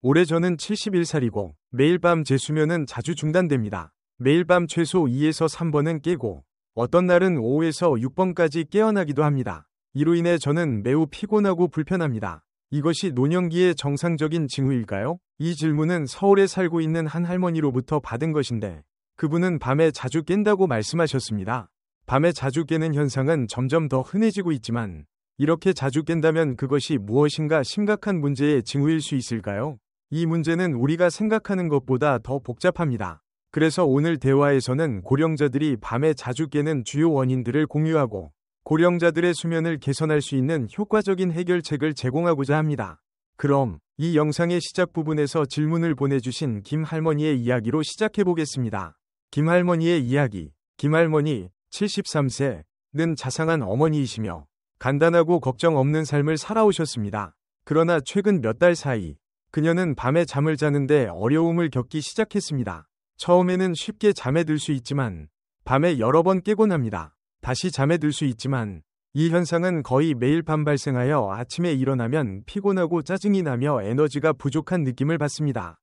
올해 저는 71살이고 매일 밤 제 수면은 자주 중단됩니다. 매일 밤 최소 2에서 3번은 깨고 어떤 날은 5에서 6번까지 깨어나기도 합니다. 이로 인해 저는 매우 피곤하고 불편합니다. 이것이 노년기의 정상적인 징후일까요? 이 질문은 서울에 살고 있는 한 할머니로부터 받은 것인데 그분은 밤에 자주 깬다고 말씀하셨습니다. 밤에 자주 깨는 현상은 점점 더 흔해지고 있지만 이렇게 자주 깬다면 그것이 무엇인가 심각한 문제의 징후일 수 있을까요? 이 문제는 우리가 생각하는 것보다 더 복잡합니다. 그래서 오늘 대화에서는 고령자들이 밤에 자주 깨는 주요 원인들을 공유하고 고령자들의 수면을 개선할 수 있는 효과적인 해결책을 제공하고자 합니다. 그럼 이 영상의 시작 부분에서 질문을 보내주신 김 할머니의 이야기로 시작해 보겠습니다. 김 할머니의 이야기. 김 할머니 73세는 자상한 어머니이시며 간단하고 걱정 없는 삶을 살아오셨습니다. 그러나 최근 몇 달 사이 그녀는 밤에 잠을 자는데 어려움을 겪기 시작했습니다. 처음에는 쉽게 잠에 들 수 있지만 밤에 여러 번 깨곤 합니다. 다시 잠에 들 수 있지만 이 현상은 거의 매일 밤 발생하여 아침에 일어나면 피곤하고 짜증이 나며 에너지가 부족한 느낌을 받습니다.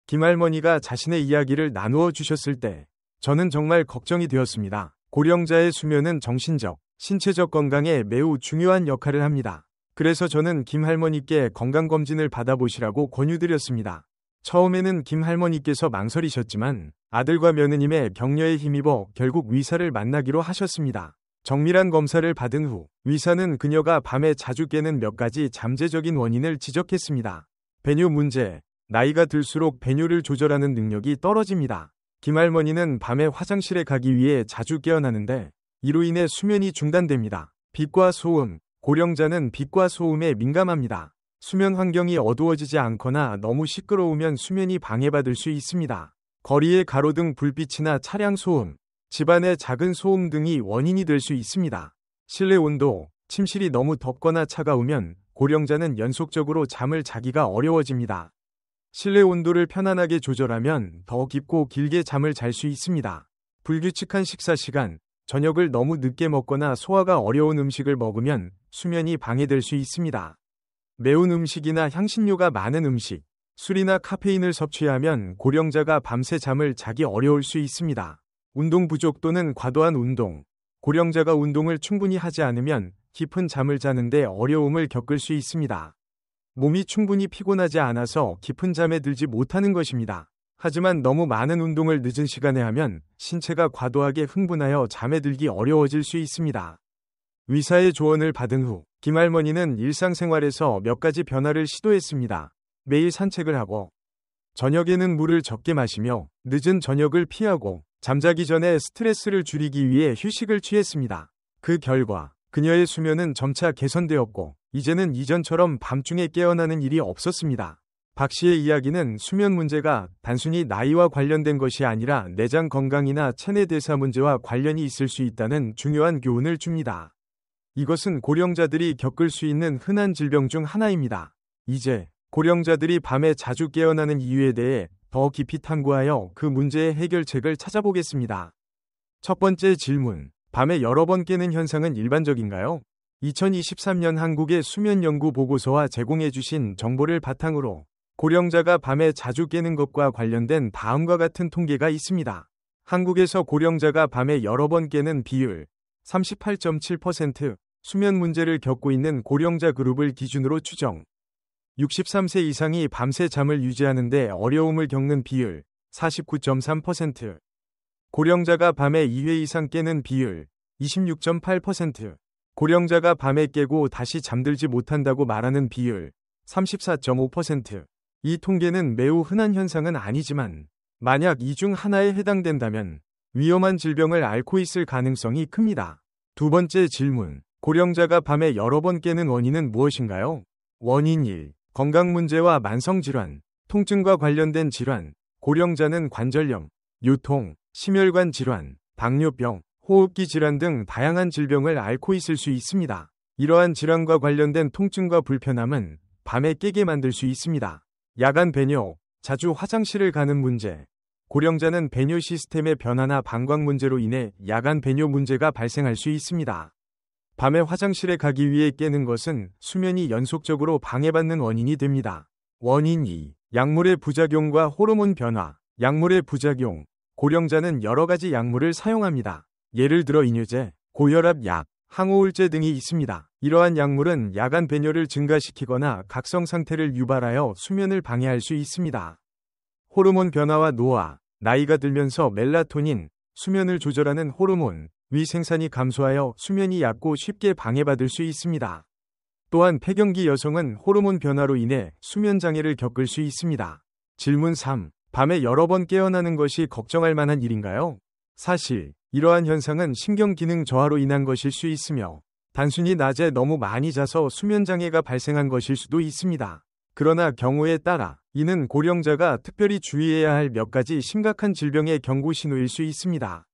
김할머니가 자신의 이야기를 나누어 주셨을 때 저는 정말 걱정이 되었습니다. 고령자의 수면은 정신적, 신체적 건강에 매우 중요한 역할을 합니다. 그래서 저는 김할머니께 건강검진을 받아보시라고 권유드렸습니다. 처음에는 김할머니께서 망설이셨지만 아들과 며느님의 격려에 힘입어 결국 의사를 만나기로 하셨습니다. 정밀한 검사를 받은 후 의사는 그녀가 밤에 자주 깨는 몇 가지 잠재적인 원인을 지적했습니다. 배뇨 문제. 나이가 들수록 배뇨를 조절하는 능력이 떨어집니다. 김할머니는 밤에 화장실에 가기 위해 자주 깨어나는데 이로 인해 수면이 중단됩니다. 빛과 소음. 고령자는 빛과 소음에 민감합니다. 수면 환경이 어두워지지 않거나 너무 시끄러우면 수면이 방해받을 수 있습니다. 거리의 가로등 불빛이나 차량 소음, 집안의 작은 소음 등이 원인이 될 수 있습니다. 실내 온도, 침실이 너무 덥거나 차가우면 고령자는 연속적으로 잠을 자기가 어려워집니다. 실내 온도를 편안하게 조절하면 더 깊고 길게 잠을 잘 수 있습니다. 불규칙한 식사 시간, 저녁을 너무 늦게 먹거나 소화가 어려운 음식을 먹으면 수면이 방해될 수 있습니다. 매운 음식이나 향신료가 많은 음식, 술이나 카페인을 섭취하면 고령자가 밤새 잠을 자기 어려울 수 있습니다. 운동 부족 또는 과도한 운동, 고령자가 운동을 충분히 하지 않으면 깊은 잠을 자는데 어려움을 겪을 수 있습니다. 몸이 충분히 피곤하지 않아서 깊은 잠에 들지 못하는 것입니다. 하지만 너무 많은 운동을 늦은 시간에 하면 신체가 과도하게 흥분하여 잠에 들기 어려워질 수 있습니다. 의사의 조언을 받은 후 김할머니는 일상생활에서 몇 가지 변화를 시도했습니다. 매일 산책을 하고 저녁에는 물을 적게 마시며 늦은 저녁을 피하고 잠자기 전에 스트레스를 줄이기 위해 휴식을 취했습니다. 그 결과 그녀의 수면은 점차 개선되었고 이제는 이전처럼 밤중에 깨어나는 일이 없었습니다. 박 씨의 이야기는 수면 문제가 단순히 나이와 관련된 것이 아니라 내장 건강이나 체내 대사 문제와 관련이 있을 수 있다는 중요한 교훈을 줍니다. 이것은 고령자들이 겪을 수 있는 흔한 질병 중 하나입니다. 이제 고령자들이 밤에 자주 깨어나는 이유에 대해 더 깊이 탐구하여 그 문제의 해결책을 찾아보겠습니다. 첫 번째 질문. 밤에 여러 번 깨는 현상은 일반적인가요? 2023년 한국의 수면 연구 보고서와 제공해 주신 정보를 바탕으로 고령자가 밤에 자주 깨는 것과 관련된 다음과 같은 통계가 있습니다. 한국에서 고령자가 밤에 여러 번 깨는 비율 38.7%, 수면 문제를 겪고 있는 고령자 그룹을 기준으로 추정. 63세 이상이 밤새 잠을 유지하는 데 어려움을 겪는 비율 49.3%, 고령자가 밤에 2회 이상 깨는 비율 26.8%, 고령자가 밤에 깨고 다시 잠들지 못한다고 말하는 비율 34.5%. 이 통계는 매우 흔한 현상은 아니지만 만약 이 중 하나에 해당된다면 위험한 질병을 앓고 있을 가능성이 큽니다. 두 번째 질문. 고령자가 밤에 여러 번 깨는 원인은 무엇인가요? 원인 1. 건강 문제와 만성질환, 통증과 관련된 질환. 고령자는 관절염, 요통, 심혈관 질환, 당뇨병, 호흡기 질환 등 다양한 질병을 앓고 있을 수 있습니다. 이러한 질환과 관련된 통증과 불편함은 밤에 깨게 만들 수 있습니다. 야간 배뇨, 자주 화장실을 가는 문제. 고령자는 배뇨 시스템의 변화나 방광 문제로 인해 야간 배뇨 문제가 발생할 수 있습니다. 밤에 화장실에 가기 위해 깨는 것은 수면이 연속적으로 방해받는 원인이 됩니다. 원인 2. 약물의 부작용과 호르몬 변화. 약물의 부작용. 고령자는 여러 가지 약물을 사용합니다. 예를 들어 이뇨제, 고혈압 약, 항우울제 등이 있습니다. 이러한 약물은 야간 배뇨를 증가시키거나 각성 상태를 유발하여 수면을 방해할 수 있습니다. 호르몬 변화와 노화. 나이가 들면서 멜라토닌, 수면을 조절하는 호르몬, 위 생산이 감소하여 수면이 얕고 쉽게 방해받을 수 있습니다. 또한 폐경기 여성은 호르몬 변화로 인해 수면 장애를 겪을 수 있습니다. 질문 3. 밤에 여러 번 깨어나는 것이 걱정할 만한 일인가요? 사실, 이러한 현상은 신경기능 저하로 인한 것일 수 있으며, 단순히 낮에 너무 많이 자서 수면 장애가 발생한 것일 수도 있습니다. 그러나 경우에 따라 이는 고령자가 특별히 주의해야 할 몇 가지 심각한 질병의 경고 신호일 수 있습니다.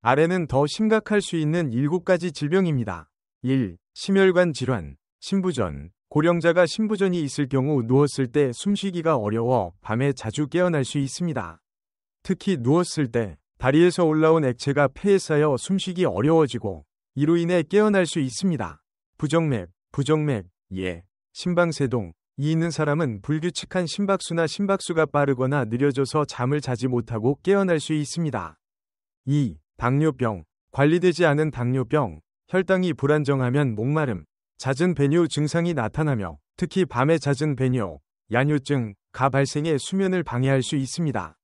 아래는 더 심각할 수 있는 7가지 질병입니다. 1. 심혈관 질환, 심부전. 고령자가 심부전이 있을 경우 누웠을 때 숨쉬기가 어려워 밤에 자주 깨어날 수 있습니다. 특히 누웠을 때 다리에서 올라온 액체가 폐에 쌓여 숨쉬기 어려워지고 이로 인해 깨어날 수 있습니다. 부정맥, 예. 심방세동. 이 있는 사람은 불규칙한 심박수나 심박수가 빠르거나 느려져서 잠을 자지 못하고 깨어날 수 있습니다. 2. 당뇨병. 관리되지 않은 당뇨병. 혈당이 불안정하면 목마름, 잦은 배뇨 증상이 나타나며 특히 밤에 잦은 배뇨, 야뇨증, 가 발생해 수면을 방해할 수 있습니다.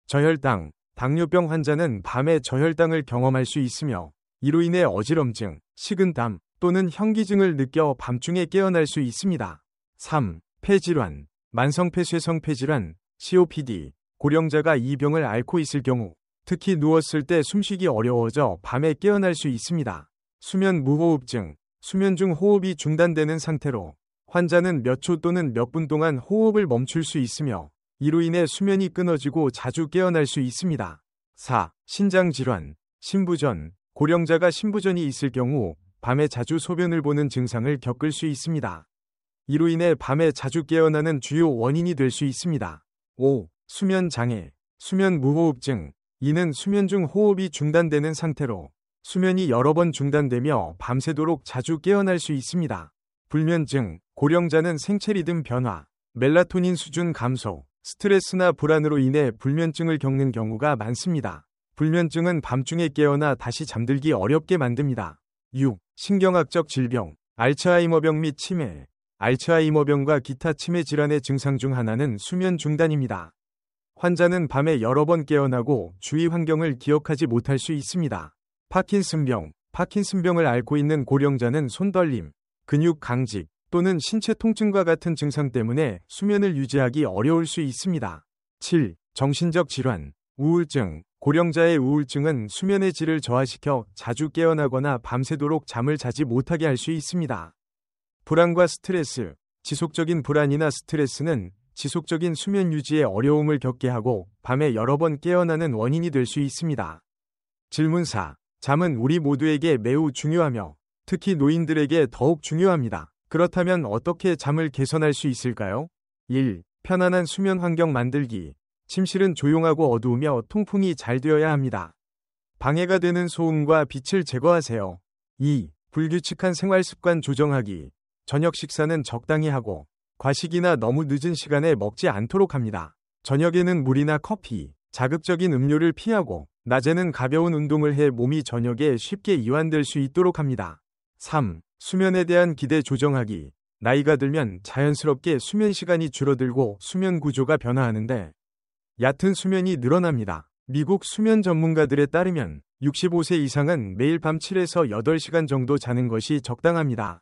저혈당. 당뇨병 환자는 밤에 저혈당을 경험할 수 있으며 이로 인해 어지럼증, 식은땀 또는 현기증을 느껴 밤중에 깨어날 수 있습니다. 3. 폐질환. 만성폐쇄성 폐질환, COPD. 고령자가 이 병을 앓고 있을 경우 특히 누웠을 때 숨쉬기 어려워져 밤에 깨어날 수 있습니다. 수면 무호흡증. 수면 중 호흡이 중단되는 상태로 환자는 몇 초 또는 몇 분 동안 호흡을 멈출 수 있으며 이로 인해 수면이 끊어지고 자주 깨어날 수 있습니다. 4. 신장질환, 심부전. 고령자가 심부전이 있을 경우 밤에 자주 소변을 보는 증상을 겪을 수 있습니다. 이로 인해 밤에 자주 깨어나는 주요 원인이 될 수 있습니다. 5. 수면장애, 수면무호흡증. 이는 수면 중 호흡이 중단되는 상태로 수면이 여러 번 중단되며 밤새도록 자주 깨어날 수 있습니다. 불면증. 고령자는 생체 리듬 변화, 멜라토닌 수준 감소, 스트레스나 불안으로 인해 불면증을 겪는 경우가 많습니다. 불면증은 밤중에 깨어나 다시 잠들기 어렵게 만듭니다. 6. 신경학적 질병, 알츠하이머병 및 치매. 알츠하이머병과 기타 치매 질환의 증상 중 하나는 수면 중단입니다. 환자는 밤에 여러 번 깨어나고 주위 환경을 기억하지 못할 수 있습니다. 파킨슨병. 파킨슨병을 앓고 있는 고령자는 손떨림, 근육 강직 또는 신체 통증과 같은 증상 때문에 수면을 유지하기 어려울 수 있습니다. 7. 정신적 질환, 우울증. 고령자의 우울증은 수면의 질을 저하시켜 자주 깨어나거나 밤새도록 잠을 자지 못하게 할 수 있습니다. 불안과 스트레스. 지속적인 불안이나 스트레스는 지속적인 수면 유지에 어려움을 겪게 하고 밤에 여러 번 깨어나는 원인이 될 수 있습니다. 질문 4. 잠은 우리 모두에게 매우 중요하며 특히 노인들에게 더욱 중요합니다. 그렇다면 어떻게 잠을 개선할 수 있을까요? 1. 편안한 수면 환경 만들기. 침실은 조용하고 어두우며 통풍이 잘 되어야 합니다. 방해가 되는 소음과 빛을 제거하세요. 2. 불규칙한 생활 습관 조정하기. 저녁 식사는 적당히 하고 과식이나 너무 늦은 시간에 먹지 않도록 합니다. 저녁에는 물이나 커피, 자극적인 음료를 피하고 낮에는 가벼운 운동을 해 몸이 저녁에 쉽게 이완될 수 있도록 합니다. 3. 수면에 대한 기대 조정하기. 나이가 들면 자연스럽게 수면 시간이 줄어들고 수면 구조가 변화하는데 얕은 수면이 늘어납니다. 미국 수면 전문가들에 따르면 65세 이상은 매일 밤 7에서 8시간 정도 자는 것이 적당합니다.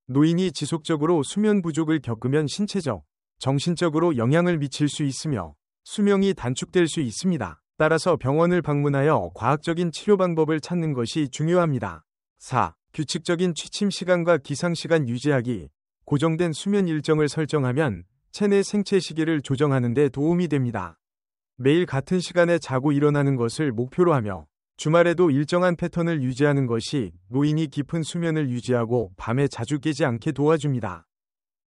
노인이 지속적으로 수면 부족을 겪으면 신체적, 정신적으로 영향을 미칠 수 있으며 수명이 단축될 수 있습니다. 따라서 병원을 방문하여 과학적인 치료 방법을 찾는 것이 중요합니다. 4. 규칙적인 취침 시간과 기상 시간 유지하기. 고정된 수면 일정을 설정하면 체내 생체 시계를 조정하는 데 도움이 됩니다. 매일 같은 시간에 자고 일어나는 것을 목표로 하며 주말에도 일정한 패턴을 유지하는 것이 노인이 깊은 수면을 유지하고 밤에 자주 깨지 않게 도와줍니다.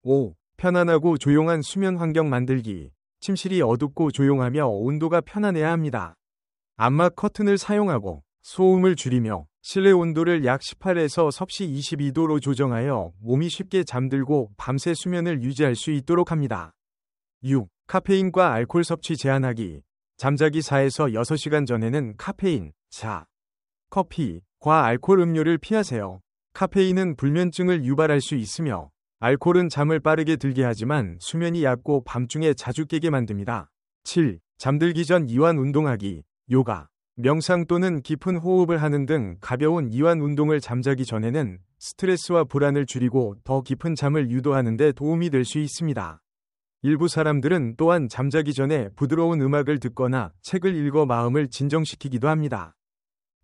5. 편안하고 조용한 수면 환경 만들기. 침실이 어둡고 조용하며 온도가 편안해야 합니다. 암막 커튼을 사용하고 소음을 줄이며 실내 온도를 약 18에서 섭씨 22도로 조정하여 몸이 쉽게 잠들고 밤새 수면을 유지할 수 있도록 합니다. 6. 카페인과 알코올 섭취 제한하기. 잠자기 4에서 6시간 전에는 카페인, 차, 커피, 과알코올 음료를 피하세요. 카페인은 불면증을 유발할 수 있으며 알코올은 잠을 빠르게 들게 하지만 수면이 얕고 밤중에 자주 깨게 만듭니다. 7. 잠들기 전 이완 운동하기. 요가, 명상 또는 깊은 호흡을 하는 등 가벼운 이완 운동을 잠자기 전에는 스트레스와 불안을 줄이고 더 깊은 잠을 유도하는 데 도움이 될 수 있습니다. 일부 사람들은 또한 잠자기 전에 부드러운 음악을 듣거나 책을 읽어 마음을 진정시키기도 합니다.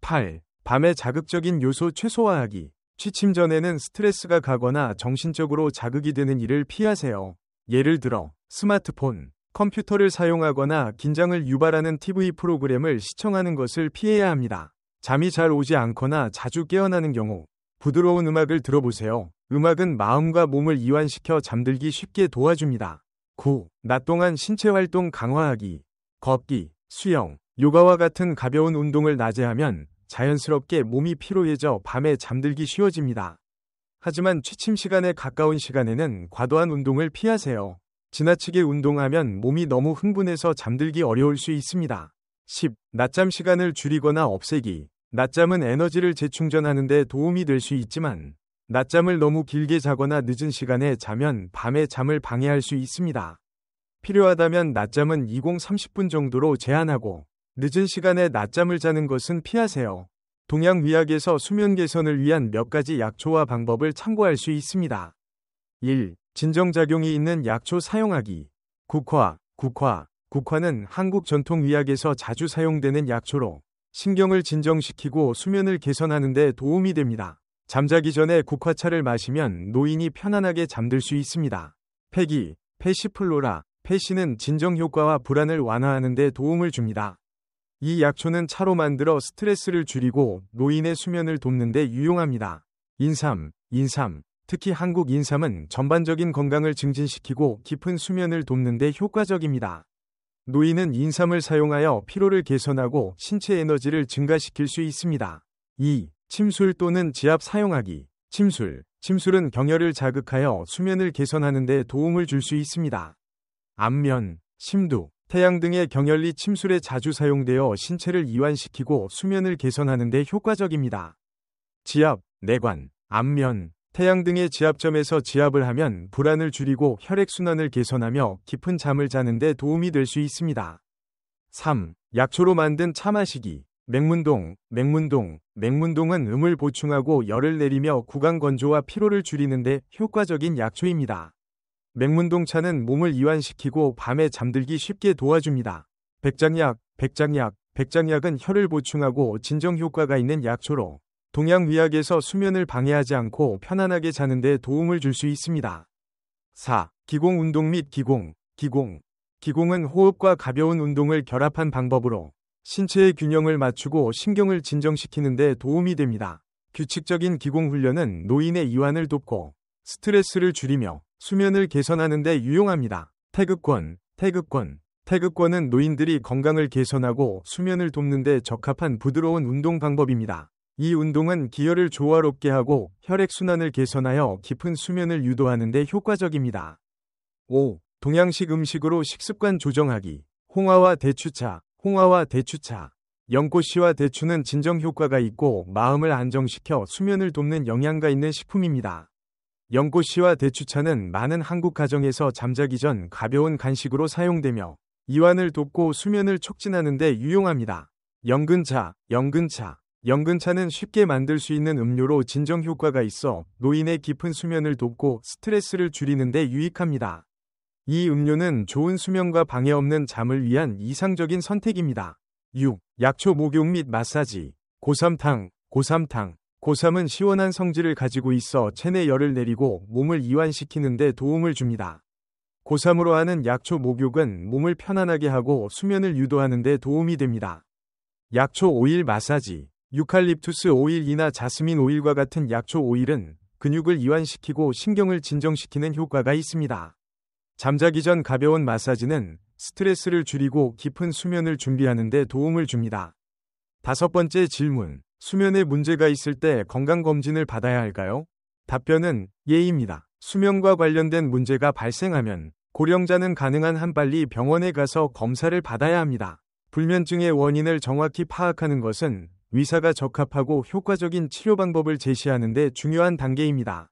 8. 밤에 자극적인 요소 최소화하기. 취침 전에는 스트레스가 가거나 정신적으로 자극이 되는 일을 피하세요. 예를 들어 스마트폰, 컴퓨터를 사용하거나 긴장을 유발하는 TV 프로그램을 시청하는 것을 피해야 합니다. 잠이 잘 오지 않거나 자주 깨어나는 경우 부드러운 음악을 들어보세요. 음악은 마음과 몸을 이완시켜 잠들기 쉽게 도와줍니다. 9. 낮 동안 신체 활동 강화하기. 걷기, 수영, 요가와 같은 가벼운 운동을 낮에 하면 자연스럽게 몸이 피로해져 밤에 잠들기 쉬워집니다. 하지만 취침 시간에 가까운 시간에는 과도한 운동을 피하세요. 지나치게 운동하면 몸이 너무 흥분해서 잠들기 어려울 수 있습니다. 10. 낮잠 시간을 줄이거나 없애기. 낮잠은 에너지를 재충전하는 데 도움이 될 수 있지만 낮잠을 너무 길게 자거나 늦은 시간에 자면 밤에 잠을 방해할 수 있습니다. 필요하다면 낮잠은 20-30분 정도로 제한하고 늦은 시간에 낮잠을 자는 것은 피하세요. 동양의학에서 수면 개선을 위한 몇 가지 약초와 방법을 참고할 수 있습니다. 1. 진정작용이 있는 약초 사용하기. 국화는 한국 전통의학에서 자주 사용되는 약초로 신경을 진정시키고 수면을 개선하는 데 도움이 됩니다. 잠자기 전에 국화차를 마시면 노인이 편안하게 잠들 수 있습니다. 패기, 패시플로라. 패시는 진정 효과와 불안을 완화하는 데 도움을 줍니다. 이 약초는 차로 만들어 스트레스를 줄이고 노인의 수면을 돕는 데 유용합니다. 인삼. 특히 한국 인삼은 전반적인 건강을 증진시키고 깊은 수면을 돕는 데 효과적입니다. 노인은 인삼을 사용하여 피로를 개선하고 신체 에너지를 증가시킬 수 있습니다. 2. 침술 또는 지압 사용하기. 침술은 경혈을 자극하여 수면을 개선하는 데 도움을 줄 수 있습니다. 안면, 심두, 태양 등의 경혈리 침술에 자주 사용되어 신체를 이완시키고 수면을 개선하는 데 효과적입니다. 지압, 내관, 안면, 태양 등의 지압점에서 지압을 하면 불안을 줄이고 혈액순환을 개선하며 깊은 잠을 자는 데 도움이 될 수 있습니다. 3. 약초로 만든 차 마시기. 맹문동은 음을 보충하고 열을 내리며 구강 건조와 피로를 줄이는 데 효과적인 약초입니다. 맹문동차는 몸을 이완시키고 밤에 잠들기 쉽게 도와줍니다. 백장약은 혈을 보충하고 진정 효과가 있는 약초로 동양의학에서 수면을 방해하지 않고 편안하게 자는 데 도움을 줄 수 있습니다. 4. 기공 운동 및 기공은 호흡과 가벼운 운동을 결합한 방법으로 신체의 균형을 맞추고 신경을 진정시키는 데 도움이 됩니다. 규칙적인 기공 훈련은 노인의 이완을 돕고 스트레스를 줄이며 수면을 개선하는 데 유용합니다. 태극권은 노인들이 건강을 개선하고 수면을 돕는 데 적합한 부드러운 운동 방법입니다. 이 운동은 기혈을 조화롭게 하고 혈액순환을 개선하여 깊은 수면을 유도하는 데 효과적입니다. 5. 동양식 음식으로 식습관 조정하기. 홍화와 대추차. 연꽃씨와 대추는 진정 효과가 있고 마음을 안정시켜 수면을 돕는 영양가 있는 식품입니다. 연꽃씨와 대추차는 많은 한국 가정에서 잠자기 전 가벼운 간식으로 사용되며 이완을 돕고 수면을 촉진하는 데 유용합니다. 연근차는 쉽게 만들 수 있는 음료로 진정 효과가 있어 노인의 깊은 수면을 돕고 스트레스를 줄이는 데 유익합니다. 이 음료는 좋은 수면과 방해 없는 잠을 위한 이상적인 선택입니다. 6. 약초 목욕 및 마사지. 고삼은 시원한 성질을 가지고 있어 체내 열을 내리고 몸을 이완시키는 데 도움을 줍니다. 고삼으로 하는 약초 목욕은 몸을 편안하게 하고 수면을 유도하는 데 도움이 됩니다. 약초 오일 마사지. 유칼립투스 오일이나 자스민 오일과 같은 약초 오일은 근육을 이완시키고 신경을 진정시키는 효과가 있습니다. 잠자기 전 가벼운 마사지는 스트레스를 줄이고 깊은 수면을 준비하는 데 도움을 줍니다. 5번째 질문. 수면에 문제가 있을 때 건강검진을 받아야 할까요? 답변은 예입니다. 수면과 관련된 문제가 발생하면 고령자는 가능한 한 빨리 병원에 가서 검사를 받아야 합니다. 불면증의 원인을 정확히 파악하는 것은 의사가 적합하고 효과적인 치료 방법을 제시하는 데 중요한 단계입니다.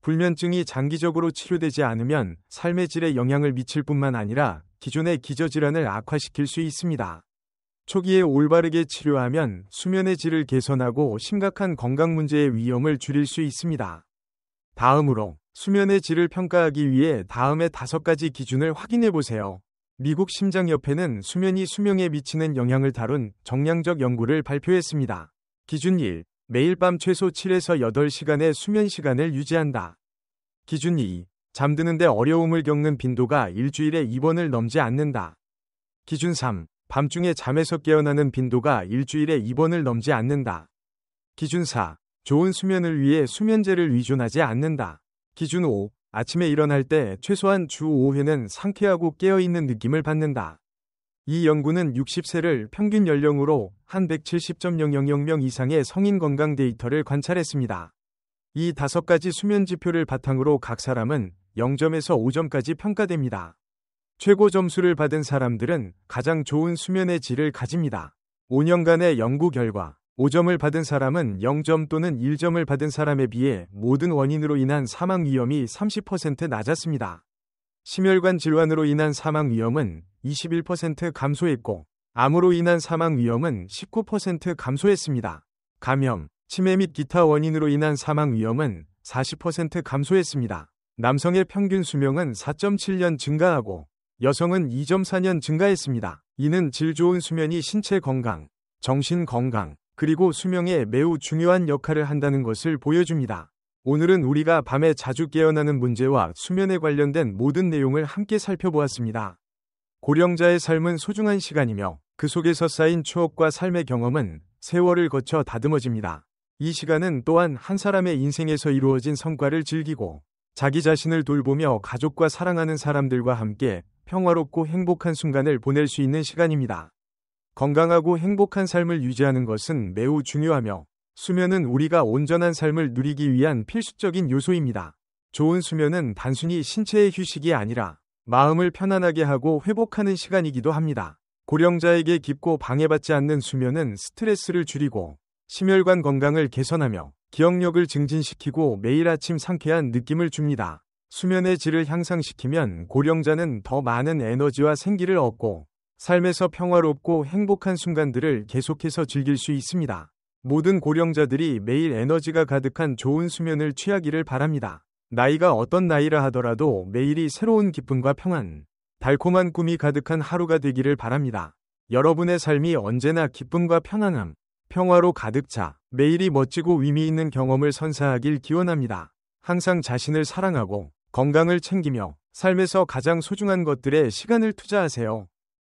불면증이 장기적으로 치료되지 않으면 삶의 질에 영향을 미칠 뿐만 아니라 기존의 기저질환을 악화시킬 수 있습니다. 초기에 올바르게 치료하면 수면의 질을 개선하고 심각한 건강 문제의 위험을 줄일 수 있습니다. 다음으로 수면의 질을 평가하기 위해 다음의 5가지 기준을 확인해 보세요. 미국 심장협회는 수면이 수명에 미치는 영향을 다룬 정량적 연구를 발표했습니다. 기준 1. 매일 밤 최소 7에서 8시간의 수면 시간을 유지한다. 기준 2. 잠드는데 어려움을 겪는 빈도가 일주일에 2번을 넘지 않는다. 기준 3. 밤중에 잠에서 깨어나는 빈도가 일주일에 2번을 넘지 않는다. 기준 4. 좋은 수면을 위해 수면제를 의존하지 않는다. 기준 5. 아침에 일어날 때 최소한 주 5회는 상쾌하고 깨어있는 느낌을 받는다. 이 연구는 60세를 평균 연령으로 한 170.000명 이상의 성인 건강 데이터를 관찰했습니다. 이 5가지 수면 지표를 바탕으로 각 사람은 0점에서 5점까지 평가됩니다. 최고 점수를 받은 사람들은 가장 좋은 수면의 질을 가집니다. 5년간의 연구 결과 5점을 받은 사람은 0점 또는 1점을 받은 사람에 비해 모든 원인으로 인한 사망 위험이 30% 낮았습니다. 심혈관 질환으로 인한 사망 위험은 21% 감소했고 암으로 인한 사망 위험은 19% 감소했습니다. 감염, 치매 및 기타 원인으로 인한 사망 위험은 40% 감소했습니다. 남성의 평균 수명은 4.7년 증가하고 여성은 2.4년 증가했습니다. 이는 질 좋은 수면이 신체 건강, 정신 건강, 그리고 수명에 매우 중요한 역할을 한다는 것을 보여줍니다. 오늘은 우리가 밤에 자주 깨어나는 문제와 수면에 관련된 모든 내용을 함께 살펴보았습니다. 고령자의 삶은 소중한 시간이며 그 속에서 쌓인 추억과 삶의 경험은 세월을 거쳐 다듬어집니다. 이 시간은 또한 한 사람의 인생에서 이루어진 성과를 즐기고 자기 자신을 돌보며 가족과 사랑하는 사람들과 함께 평화롭고 행복한 순간을 보낼 수 있는 시간입니다. 건강하고 행복한 삶을 유지하는 것은 매우 중요하며 수면은 우리가 온전한 삶을 누리기 위한 필수적인 요소입니다. 좋은 수면은 단순히 신체의 휴식이 아니라 마음을 편안하게 하고 회복하는 시간이기도 합니다. 고령자에게 깊고 방해받지 않는 수면은 스트레스를 줄이고 심혈관 건강을 개선하며 기억력을 증진시키고 매일 아침 상쾌한 느낌을 줍니다. 수면의 질을 향상시키면 고령자는 더 많은 에너지와 생기를 얻고 삶에서 평화롭고 행복한 순간들을 계속해서 즐길 수 있습니다. 모든 고령자들이 매일 에너지가 가득한 좋은 수면을 취하기를 바랍니다. 나이가 어떤 나이라 하더라도 매일이 새로운 기쁨과 평안, 달콤한 꿈이 가득한 하루가 되기를 바랍니다. 여러분의 삶이 언제나 기쁨과 편안함, 평화로 가득 차 매일이 멋지고 의미 있는 경험을 선사하길 기원합니다. 항상 자신을 사랑하고 건강을 챙기며 삶에서 가장 소중한 것들에 시간을 투자하세요.